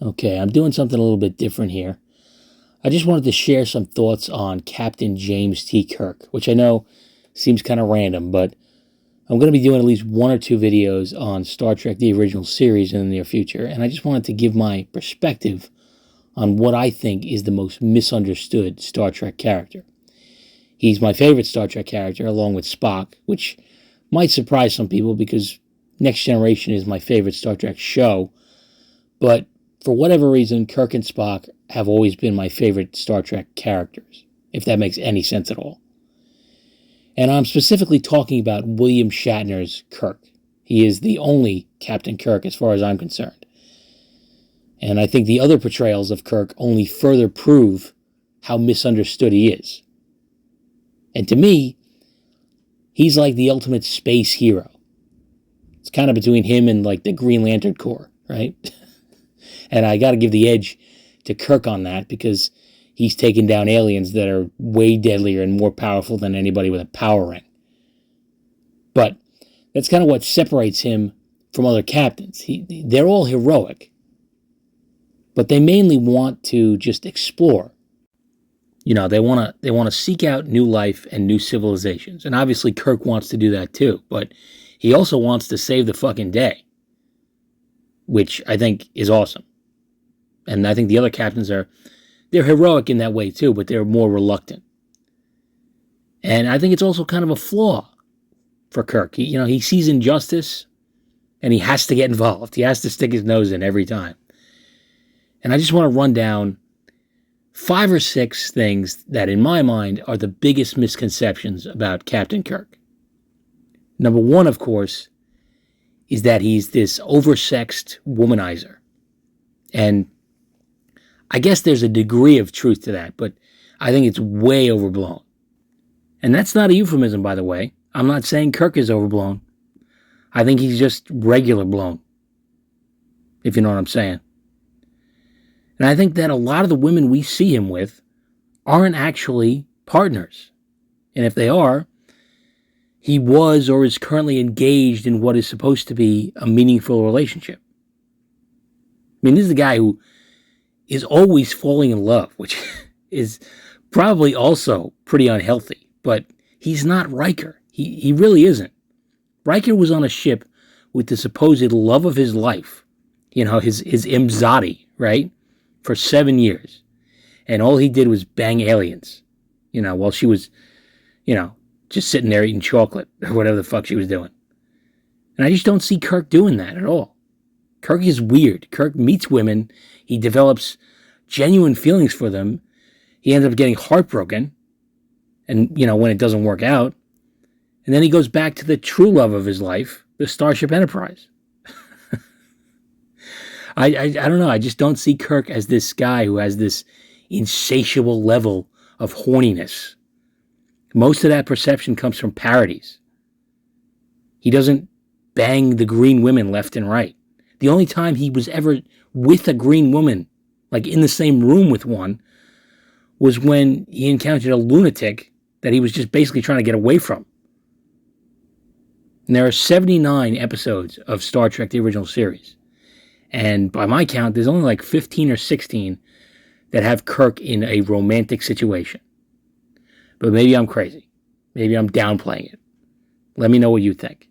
Okay, I'm doing something a little bit different here. I just wanted to share some thoughts on Captain James T. Kirk, which I know seems kind of random, but I'm going to be doing at least one or two videos on Star Trek, the original series, in the near future, and I just wanted to give my perspective on what I think is the most misunderstood Star Trek character. He's my favorite Star Trek character, along with Spock, which might surprise some people because Next Generation is my favorite Star Trek show, but for whatever reason, Kirk and Spock have always been my favorite Star Trek characters, if that makes any sense at all. And I'm specifically talking about William Shatner's Kirk. He is the only Captain Kirk as far as I'm concerned. And I think the other portrayals of Kirk only further prove how misunderstood he is. And to me, he's like the ultimate space hero. It's kind of between him and like the Green Lantern Corps, right? And I got to give the edge to Kirk on that because he's taken down aliens that are way deadlier and more powerful than anybody with a power ring. But that's kind of what separates him from other captains. They're all heroic, but they mainly want to just explore. You know, they want to seek out new life and new civilizations. And obviously Kirk wants to do that too, but he also wants to save the fucking day, which I think is awesome. And I think the other captains they're heroic in that way too, but they're more reluctant. And I think it's also kind of a flaw for Kirk. He sees injustice and he has to get involved. He has to stick his nose in every time. And I just want to run down 5 or 6 things that in my mind are the biggest misconceptions about Captain Kirk. Number 1, of course, is that he's this oversexed womanizer. And I guess there's a degree of truth to that, but I think it's way overblown. And that's not a euphemism, by the way. I'm not saying Kirk is overblown. I think he's just regular blown, if you know what I'm saying. And I think that a lot of the women we see him with aren't actually partners. And if they are, he was or is currently engaged in what is supposed to be a meaningful relationship. I mean, this is a guy who is always falling in love, which is probably also pretty unhealthy. But he's not Riker. He really isn't. Riker was on a ship with the supposed love of his life, his Imzadi, right? For 7 years. And all he did was bang aliens, while she was, just sitting there eating chocolate or whatever the fuck she was doing. And I just don't see Kirk doing that at all. Kirk is weird. Kirk meets women. He develops genuine feelings for them. He ends up getting heartbroken. And, when it doesn't work out. And then he goes back to the true love of his life, the Starship Enterprise. I don't know. I just don't see Kirk as this guy who has this insatiable level of horniness. Most of that perception comes from parodies. He doesn't bang the green women left and right. The only time he was ever with a green woman, like in the same room with one, was when he encountered a lunatic that he was just basically trying to get away from. And there are 79 episodes of Star Trek, the original series. And by my count, there's only like 15 or 16 that have Kirk in a romantic situation. But maybe I'm crazy. Maybe I'm downplaying it. Let me know what you think.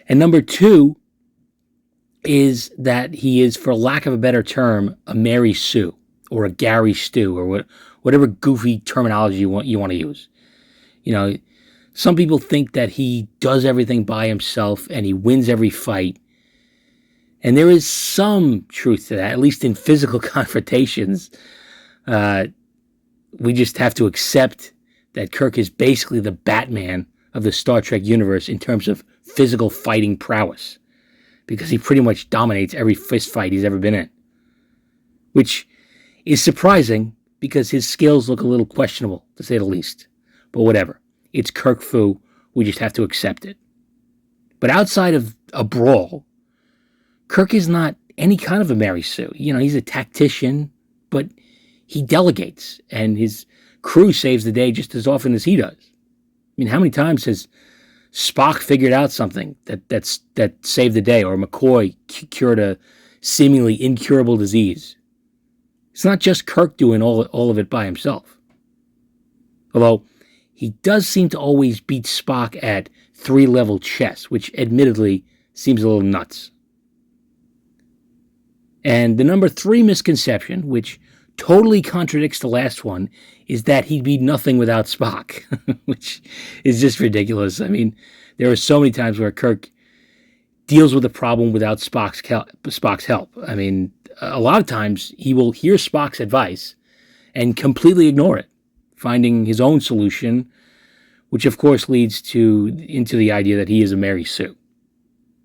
And number 2 is that he is, for lack of a better term, a Mary Sue or a Gary Stu or whatever goofy terminology you want to use. Some people think that he does everything by himself and he wins every fight. And there is some truth to that, at least in physical confrontations. We just have to accept that Kirk is basically the Batman of the Star Trek universe in terms of physical fighting prowess, because he pretty much dominates every fist fight he's ever been in, which is surprising because his skills look a little questionable, to say the least. But whatever. It's Kirk Fu. We just have to accept it. But outside of a brawl, Kirk is not any kind of a Mary Sue. He's a tactician, but he delegates, and his crew saves the day just as often as he does. I mean, how many times has Spock figured out something that saved the day, or McCoy cured a seemingly incurable disease. It's not just Kirk doing all of it by himself. Although, he does seem to always beat Spock at 3-level chess, which admittedly seems a little nuts. And the number 3 misconception, which totally contradicts the last one, is that he'd be nothing without Spock, which is just ridiculous. I mean, there are so many times where Kirk deals with a problem without Spock's help. I mean, a lot of times he will hear Spock's advice and completely ignore it, finding his own solution, which of course leads into the idea that he is a Mary Sue.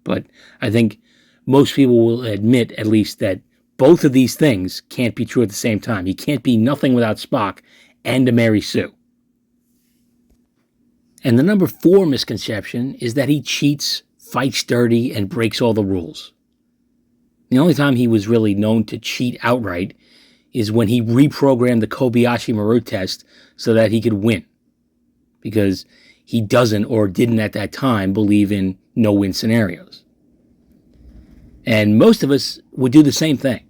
But I think most people will admit, at least, that both of these things can't be true at the same time. He can't be nothing without Spock and a Mary Sue. And the number 4 misconception is that he cheats, fights dirty, and breaks all the rules. The only time he was really known to cheat outright is when he reprogrammed the Kobayashi Maru test so that he could win. Because he doesn't, or didn't at that time, believe in no-win scenarios. And most of us would do the same thing.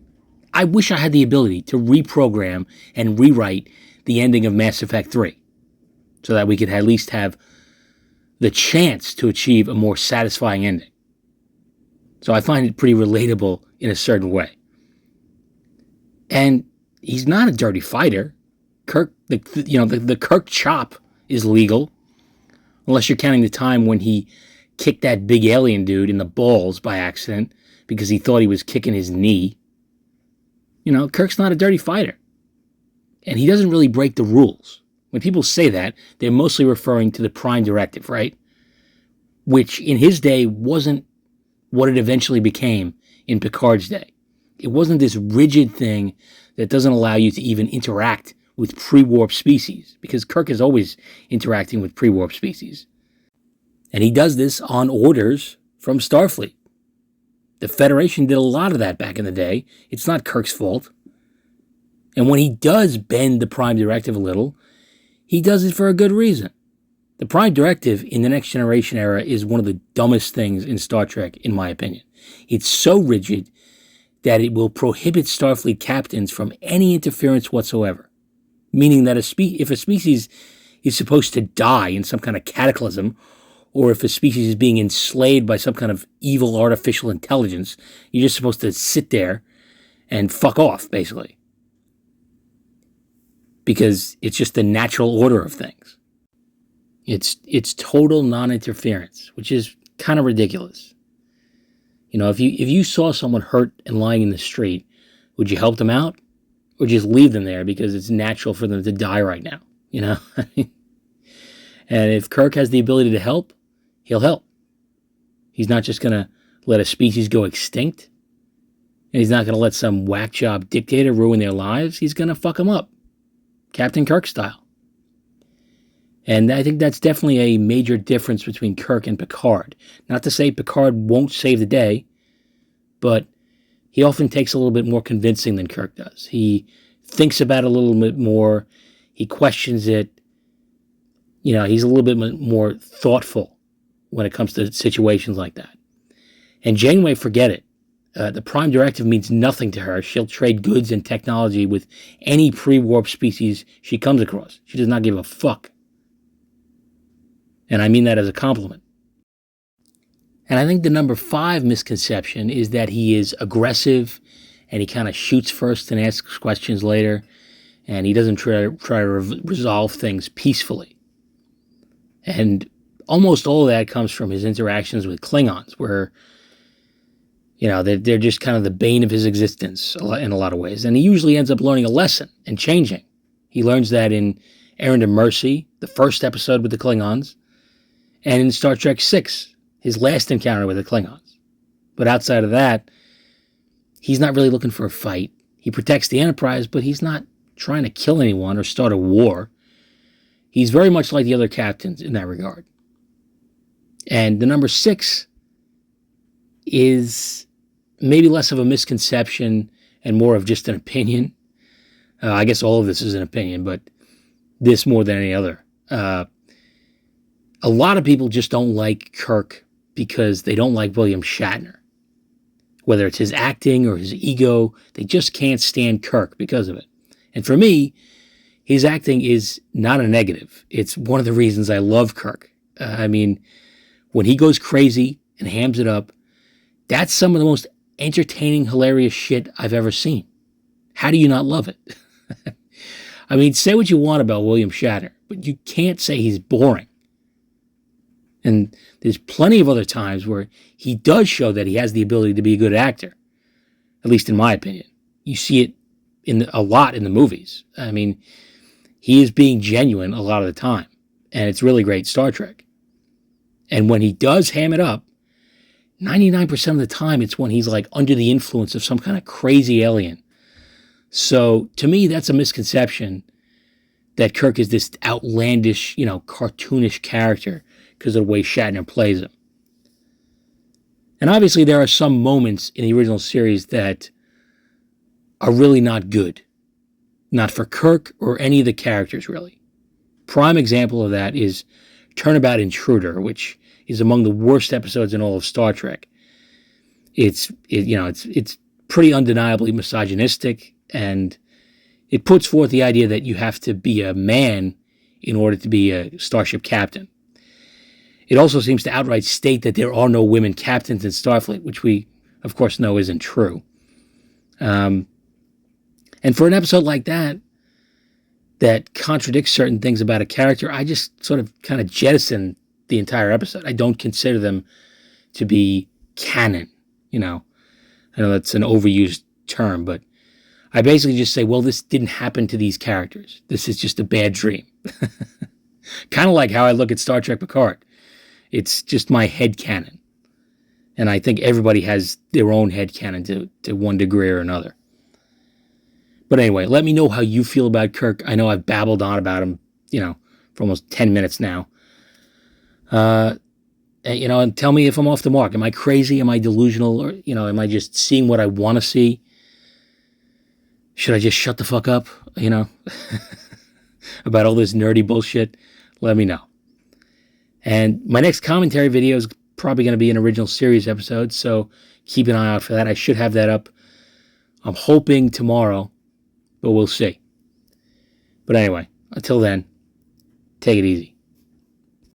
I wish I had the ability to reprogram and rewrite the ending of Mass Effect 3 so that we could at least have the chance to achieve a more satisfying ending. So I find it pretty relatable in a certain way. And he's not a dirty fighter. Kirk, the Kirk chop is legal, unless you're counting the time when he kicked that big alien dude in the balls by accident because he thought he was kicking his knee. Kirk's not a dirty fighter. And he doesn't really break the rules. When people say that, they're mostly referring to the Prime Directive, right? Which in his day wasn't what it eventually became in Picard's day. It wasn't this rigid thing that doesn't allow you to even interact with pre-warp species, because Kirk is always interacting with pre-warp species. And he does this on orders from Starfleet. The Federation did a lot of that back in the day. It's not Kirk's fault. And when he does bend the Prime Directive a little, he does it for a good reason. The Prime Directive in the Next Generation era is one of the dumbest things in Star Trek, in my opinion. It's so rigid that it will prohibit Starfleet captains from any interference whatsoever. Meaning that if a species is supposed to die in some kind of cataclysm, or if a species is being enslaved by some kind of evil artificial intelligence, you're just supposed to sit there and fuck off, basically. Because it's just the natural order of things. It's total non-interference, which is kind of ridiculous. If you saw someone hurt and lying in the street, would you help them out? Or just leave them there because it's natural for them to die right now, And if Kirk has the ability to help, he'll help. He's not just going to let a species go extinct. And he's not going to let some whack job dictator ruin their lives. He's going to fuck them up. Captain Kirk style. And I think that's definitely a major difference between Kirk and Picard. Not to say Picard won't save the day, but he often takes a little bit more convincing than Kirk does. He thinks about it a little bit more. He questions it. He's a little bit more thoughtful when it comes to situations like that. And Janeway, forget it. The Prime Directive means nothing to her. She'll trade goods and technology with any pre-warp species she comes across. She does not give a fuck. And I mean that as a compliment. And I think the number 5 misconception is that he is aggressive and he kind of shoots first and asks questions later, and he doesn't try to resolve things peacefully. And almost all of that comes from his interactions with Klingons, where they're just kind of the bane of his existence in a lot of ways. And he usually ends up learning a lesson and changing. He learns that in Errand of Mercy, the first episode with the Klingons, and in Star Trek VI, his last encounter with the Klingons. But outside of that, he's not really looking for a fight. He protects the Enterprise, but he's not trying to kill anyone or start a war. He's very much like the other captains in that regard. And the number 6 is maybe less of a misconception and more of just an opinion. I guess all of this is an opinion, but this more than any other. A lot of people just don't like Kirk because they don't like William Shatner, Whether it's his acting or his ego, they just can't stand Kirk because of it. And for me, his acting is not a negative. It's one of the reasons I love Kirk. I mean, when he goes crazy and hams it up, that's some of the most entertaining, hilarious shit I've ever seen. How do you not love it? I mean, say what you want about William Shatner, but you can't say he's boring. And there's plenty of other times where he does show that he has the ability to be a good actor, at least in my opinion. You see it a lot in the movies. I mean, he is being genuine a lot of the time, and it's really great Star Trek. And when he does ham it up, 99% of the time, it's when he's like under the influence of some kind of crazy alien. So to me, that's a misconception that Kirk is this outlandish, cartoonish character because of the way Shatner plays him. And obviously there are some moments in the original series that are really not good. Not for Kirk or any of the characters, really. Prime example of that is Turnabout Intruder, which is among the worst episodes in all of Star Trek. It's pretty undeniably misogynistic, and it puts forth the idea that you have to be a man in order to be a starship captain. It also seems to outright state that there are no women captains in Starfleet, which we, of course, know isn't true. And for an episode like that contradicts certain things about a character, I just sort of kind of jettison the entire episode. I don't consider them to be canon, I know that's an overused term, but I basically just say, well, this didn't happen to these characters. This is just a bad dream. Kind of like how I look at Star Trek Picard. It's just my headcanon. And I think everybody has their own headcanon to one degree or another. But anyway, let me know how you feel about Kirk. I know I've babbled on about him, for almost 10 minutes now. And tell me if I'm off the mark. Am I crazy? Am I delusional? Or, am I just seeing what I want to see? Should I just shut the fuck up, about all this nerdy bullshit? Let me know. And my next commentary video is probably going to be an original series episode, so keep an eye out for that. I should have that up, I'm hoping tomorrow, but we'll see. But anyway, until then, take it easy.